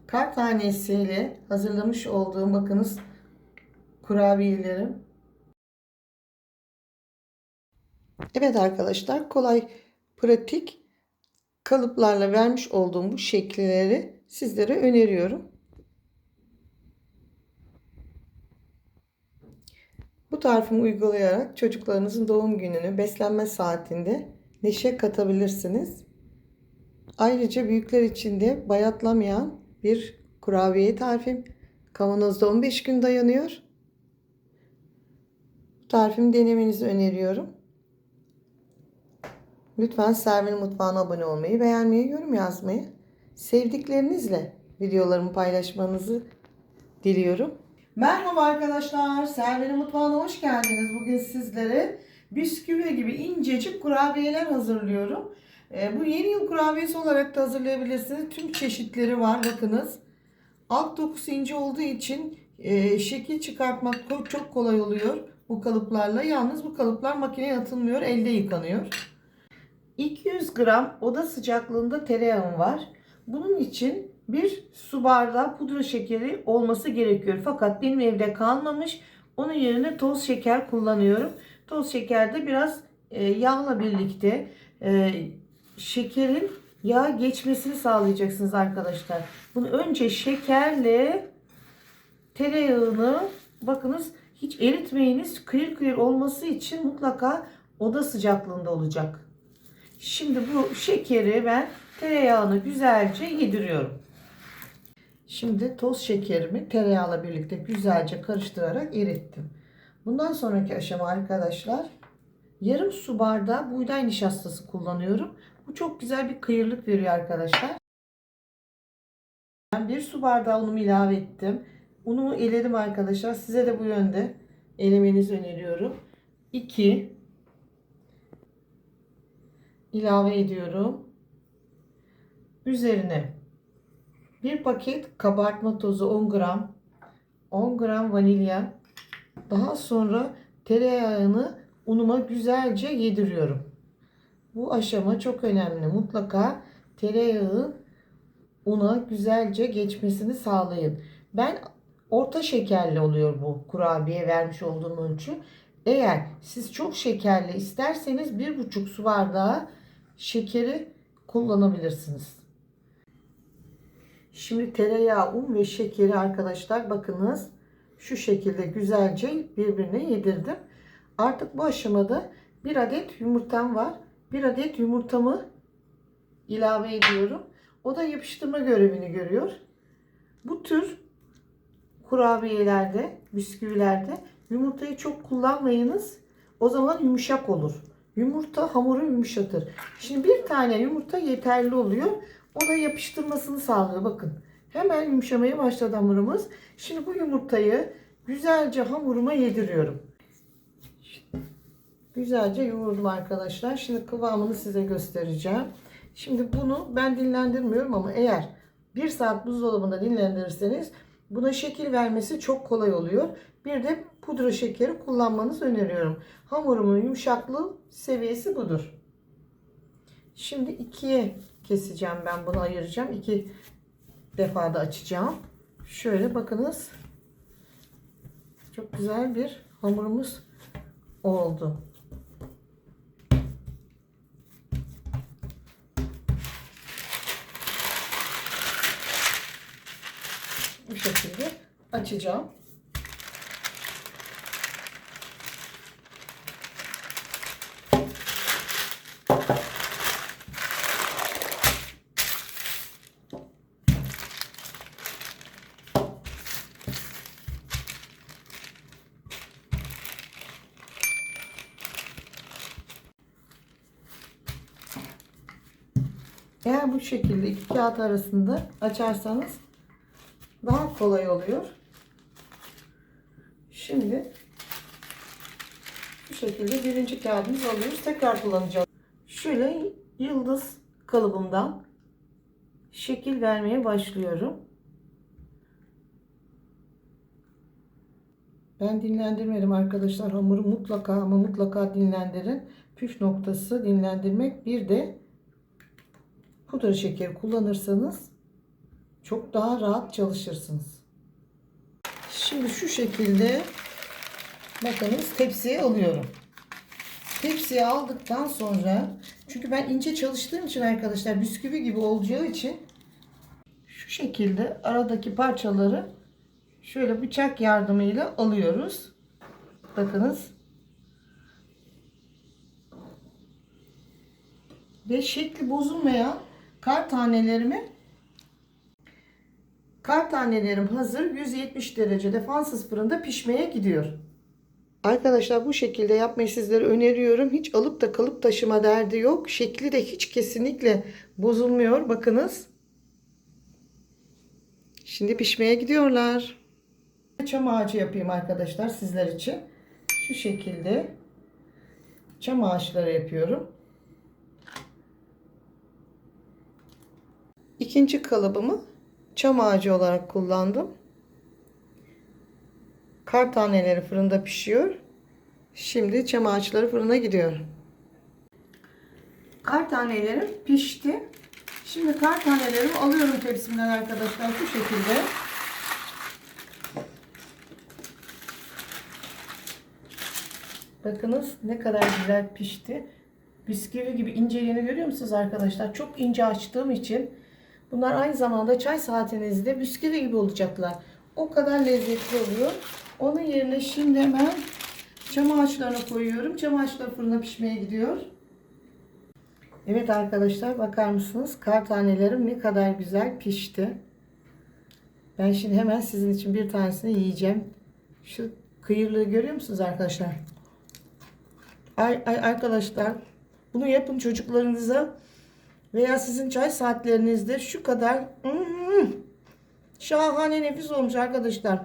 Kar tanesiyle hazırlamış olduğum bakınız kurabiyelerim. Evet arkadaşlar, kolay, pratik kalıplarla vermiş olduğum bu şekilleri sizlere öneriyorum. Bu tarifimi uygulayarak çocuklarınızın doğum gününü beslenme saatinde neşe katabilirsiniz. Ayrıca büyükler için de bayatlamayan bir kurabiye tarifim. Kavanozda 15 gün dayanıyor. Bu tarifimi denemenizi öneriyorum. Lütfen Servin'in mutfağına abone olmayı, beğenmeyi, yorum yazmayı, sevdiklerinizle videolarımı paylaşmanızı diliyorum. Merhaba arkadaşlar, Servin'in mutfağına hoş geldiniz. Bugün sizlere bisküvi gibi incecik kurabiyeler hazırlıyorum. Bu yeni yıl kurabiyesi olarak da hazırlayabilirsiniz. Tüm çeşitleri var, bakınız. Alt dokusu ince olduğu için şekil çıkartmak çok kolay oluyor bu kalıplarla. Yalnız bu kalıplar makineye atılmıyor, elde yıkanıyor. 200 gram oda sıcaklığında tereyağım var. Bunun için bir su bardağı pudra şekeri olması gerekiyor. Fakat benim evde kalmamış. Onun yerine toz şeker kullanıyorum. Toz şekerde biraz yağla birlikte şekerin yağa geçmesini sağlayacaksınız arkadaşlar. Bunu önce şekerle tereyağını bakınız hiç eritmeyiniz. Kıyır kıyır olması için mutlaka oda sıcaklığında olacak. Şimdi bu şekeri ben tereyağını güzelce yediriyorum. Şimdi toz şekerimi tereyağla birlikte güzelce karıştırarak erittim. Bundan sonraki aşama arkadaşlar, yarım su bardağı buğday nişastası kullanıyorum. Bu çok güzel bir kıyırlık veriyor arkadaşlar. Ben bir su bardağı unumu ilave ettim. Unumu eledim arkadaşlar. Size de bu yönde elemenizi öneriyorum. 2 ilave ediyorum. Üzerine bir paket kabartma tozu 10 gram, 10 gram vanilya. Daha sonra tereyağını unuma güzelce yediriyorum. Bu aşama çok önemli. Mutlaka tereyağı una güzelce geçmesini sağlayın. Ben orta şekerli oluyor bu kurabiye vermiş olduğum ölçü. Eğer siz çok şekerli isterseniz 1,5 su bardağı şekeri kullanabilirsiniz. Şimdi tereyağı, un ve şekeri arkadaşlar bakınız şu şekilde güzelce birbirine yedirdim. Artık bu aşamada bir adet yumurtam var. Bir adet yumurtamı ilave ediyorum. O da yapıştırma görevini görüyor. Bu tür kurabiyelerde, bisküvilerde yumurtayı çok kullanmayınız. O zaman yumuşak olur. Yumurta hamuru yumuşatır. Şimdi bir tane yumurta yeterli oluyor. O da yapıştırmasını sağlıyor. Bakın. Hemen yumuşamaya başladı hamurumuz. Şimdi bu yumurtayı güzelce hamuruma yediriyorum. Güzelce yoğurdum arkadaşlar. Şimdi kıvamını size göstereceğim. Şimdi bunu ben dinlendirmiyorum ama eğer 1 saat buzdolabında dinlendirirseniz buna şekil vermesi çok kolay oluyor. Bir de pudra şekeri kullanmanızı öneriyorum. Hamurumun yumuşaklığı seviyesi budur. Şimdi ikiye keseceğim, ben bunu ayıracağım. 2 defa da açacağım. Şöyle bakınız. Çok güzel bir hamurumuz oldu. Bu şekilde açacağım. Eğer bu şekilde iki kağıt arasında açarsanız daha kolay oluyor. Şimdi bu şekilde birinci kağıdımızı alıyoruz. Tekrar kullanacağız. Şöyle yıldız kalıbımdan şekil vermeye başlıyorum. Ben dinlendirmedim arkadaşlar. Hamuru mutlaka ama mutlaka dinlendirin. Püf noktası dinlendirmek. Bir de pudra şekeri kullanırsanız çok daha rahat çalışırsınız. Şimdi şu şekilde bakınız tepsiye alıyorum. Tepsiye aldıktan sonra, çünkü ben ince çalıştığım için arkadaşlar, bisküvi gibi olacağı için şu şekilde aradaki parçaları şöyle bıçak yardımıyla alıyoruz. Bakınız. Ve şekli bozulmayan kar tanelerim hazır. 170 derecede fansız fırında pişmeye gidiyor. Arkadaşlar bu şekilde yapmayı sizlere öneriyorum. Hiç alıp da kalıp taşıma derdi yok. Şekli de hiç kesinlikle bozulmuyor. Bakınız. Şimdi pişmeye gidiyorlar. Çam ağacı yapayım arkadaşlar sizler için. Şu şekilde çam ağaçları yapıyorum. İkinci kalıbımı çam ağacı olarak kullandım. Kar taneleri fırında pişiyor. Şimdi çam ağaçları fırına gidiyor. Kar tanelerim pişti. Şimdi kar tanelerimi alıyorum tepsimden arkadaşlar, şu şekilde. Bakınız ne kadar güzel pişti. Bisküvi gibi inceliğini görüyor musunuz arkadaşlar? Çok ince açtığım için bunlar aynı zamanda çay saatinizde bisküvi gibi olacaklar. O kadar lezzetli oluyor. Onun yerine şimdi hemen çam ağaçlarını koyuyorum. Çam ağaçları fırına pişmeye gidiyor. Evet arkadaşlar, bakar mısınız? Kar tanelerim ne kadar güzel pişti. Ben şimdi hemen sizin için bir tanesini yiyeceğim. Şu kıyırlığı görüyor musunuz arkadaşlar? Ay arkadaşlar, bunu yapın çocuklarınıza veya sizin çay saatlerinizde, şu kadar şahane nefis olmuş arkadaşlar.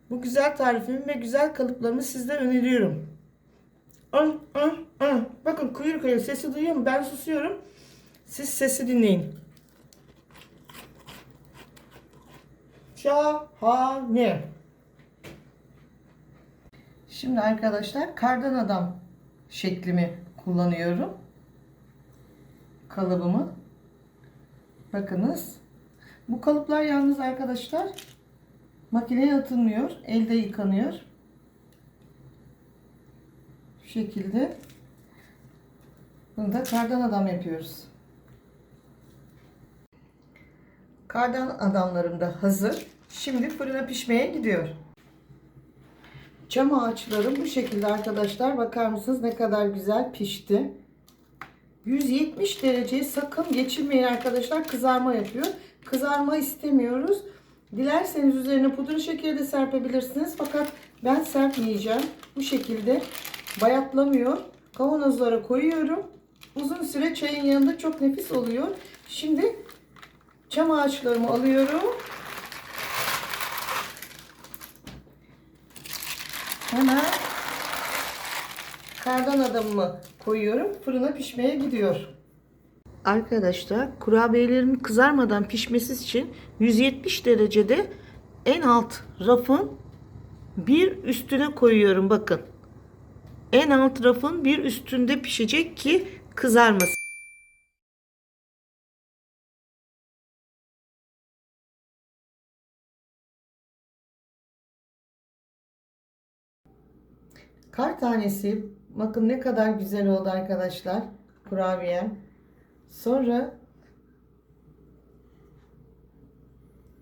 Bu güzel tarifimi ve güzel kalıplarımı sizlere öneriyorum. Bakın kıyır kıyır sesi duyuyor mu? Ben susuyorum. Siz sesi dinleyin. Şahane. Şimdi arkadaşlar kardan adam şeklimi kullanıyorum. Kalıbımı. Bakınız. Bu kalıplar yalnız arkadaşlar makineye atılmıyor. Elde yıkanıyor. Şu şekilde. Bunu da kardan adam yapıyoruz. Kardan adamlarım da hazır. Şimdi fırına pişmeye gidiyor. Çam ağaçlarım bu şekilde arkadaşlar. Bakar mısınız ne kadar güzel pişti. 170 dereceyi sakın geçirmeyin arkadaşlar. Kızarma yapıyor. Kızarma istemiyoruz. Dilerseniz üzerine pudra şekeri de serpebilirsiniz. Fakat ben serpmeyeceğim. Bu şekilde bayatlamıyor. Kavanozlara koyuyorum. Uzun süre çayın yanında çok nefis oluyor. Şimdi çam ağaçlarımı alıyorum. Hemen kardan adamımı koyuyorum. Fırına pişmeye gidiyor. Arkadaşlar kurabiyelerimin kızarmadan pişmesi için 170 derecede en alt rafın bir üstüne koyuyorum. Bakın. En alt rafın bir üstünde pişecek ki kızarmasın. Kar tanesi bakın ne kadar güzel oldu arkadaşlar kurabiyem. Sonra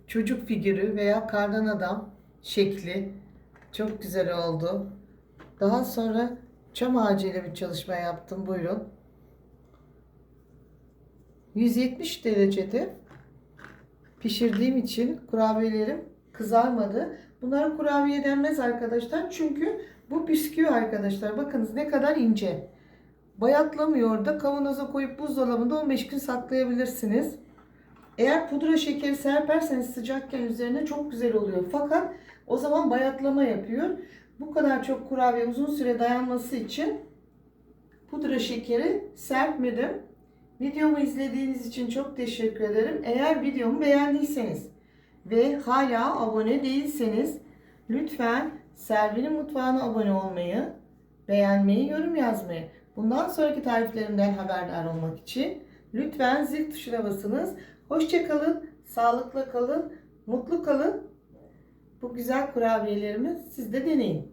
çocuk figürü veya kardan adam şekli çok güzel oldu. Daha sonra çam ağacı ile bir çalışma yaptım. Buyurun. 170 derecede pişirdiğim için kurabiyelerim kızarmadı. Bunlara kurabiye denmez arkadaşlar. Çünkü bu bisküvi arkadaşlar. Bakınız ne kadar ince. Bayatlamıyor da, kavanoza koyup buzdolabında 15 gün saklayabilirsiniz. Eğer pudra şekeri serperseniz sıcakken üzerine çok güzel oluyor. Fakat o zaman bayatlama yapıyor. Bu kadar çok kurabiye uzun süre dayanması için pudra şekeri serpmedim. Videomu izlediğiniz için çok teşekkür ederim. Eğer videomu beğendiyseniz ve hala abone değilseniz lütfen Selvi'nin mutfağına abone olmayı, beğenmeyi, yorum yazmayı. Bundan sonraki tariflerimden haberdar olmak için lütfen zil tuşuna basınız. Hoşça kalın. Sağlıkla kalın, mutlu kalın. Bu güzel kurabiyelerimi siz de deneyin.